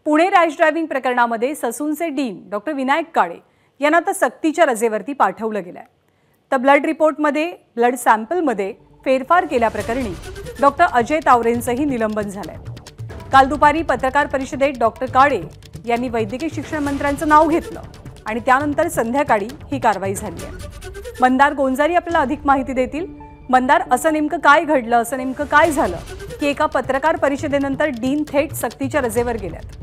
Pune rash driving प्रकरणामध्ये ससूनचे dean doctor Vinayak काळे यांना आता सक्तीच्या रजेवरती पाठवलं गेलंय। तर ब्लड रिपोर्टमध्ये ब्लड सॅम्पलमध्ये फेरफार केल्याप्रकरणी डॉक्टर अजय तावरेंचंही निलंबन झालंय। काल दुपारी पत्रकार परिषदेत डॉक्टर काळे यांनी वैद्यकीय शिक्षण मंत्र्यांचं नाव घेतलं आणि त्यानंतर संध्याकाळी ही कारवाई झाली आहे। मंदार गोंजारी आपल्याला अधिक माहिती देतील। मंदार, असं नेमकं काय घडलं, असं नेमकं काय झालं की एका पत्रकार परिषदेनंतर डीन थेट सक्तीच्या रजेवर गेल्यात?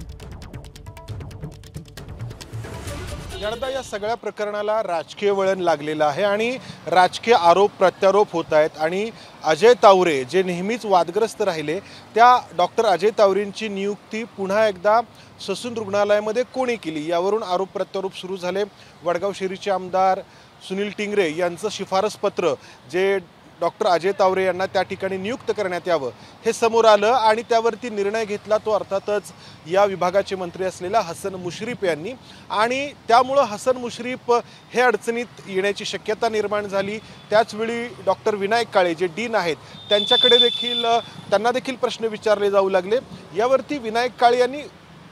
या सगळ्या प्रकरणाला राजकीय वळण लागलेलं आहे आणि राजकीय आरोप प्रत्यारोप होत आहेत आणि अजय तावरे जे नेहमीच वादग्रस्त राहिले त्या डॉक्टर अजय तावरेंची नियुक्ती पुन्हा एकदा ससून रुग्णालयामध्ये कोणी केली यावरून आरोप प्रत्यारोप सुरू झाले। वडगाव शहरीचे आमदार सुनील टिंगरे यांचं शिफारस पत्र जे डॉक्टर अजय तावरे यांना त्या ठिकाणी नियुक्त करण्यात यावं हे समोर आलं आणि त्यावरती निर्णय घेतला तो अर्थातच या विभागाचे मंत्री असलेला हसन मुश्रीफ यांनी आणि त्यामुळे हसन मुश्रीफ हे अडचणीत येण्याची शक्यता निर्माण झाली। त्याचवेळी डॉक्टर विनायक काळे जे डीन आहेत त्यांना देखील प्रश्न विचारले जाऊ लागले। यावरती विनायक काळे यांनी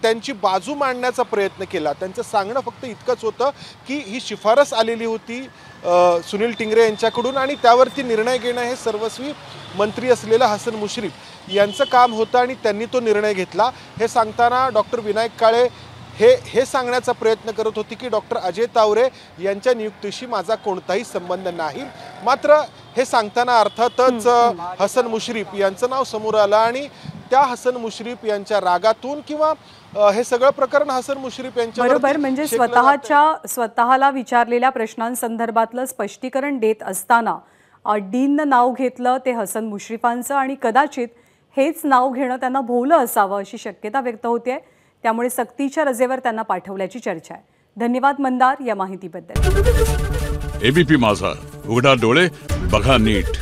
त्यांची बाजू मांडण्याचा प्रयत्न केला। त्यांचं सांगणं फक्त इतकंच होतं की ही शिफारस आलेली होती सुनील टिंगरे यांच्याकडून आणि त्यावरती निर्णय घेणं हे सर्वस्वी मंत्री असलेला हसन मुश्रीफ यांचं काम होतं आणि त्यांनी तो निर्णय घेतला। हे सांगताना डॉक्टर विनायक काळे हे सांगण्याचा प्रयत्न करत होते की डॉक्टर अजय तावरे यांच्या नियुक्तीशी माझा कोणताही संबंध नाही। मात्र हे सांगताना अर्थातच हसन मुश्रीफ यांचं नाव समोर आलं आणि त्या हसन मुश्रीफ यांच्या रागातून किंवा हे सगळं प्रकरण हसन मुश्रीफ यांच्या बरोबर म्हणजे स्वतःला विचारलेल्या प्रश्नांसंदर्भातलं स्पष्टीकरण देत असताना डीननं नाव घेतलं ते हसन मुश्रीफांचं आणि कदाचित हेच नाव घेणं त्यांना भोवलं असावं अशी शक्यता व्यक्त होते। त्यामुळे सक्तीच्या रजेवर त्यांना पाठवल्याची चर्चा आहे। धन्यवाद मंदार या माहितीबद्दल। एबीपी माझा, उघडा डोळे बघा नीट।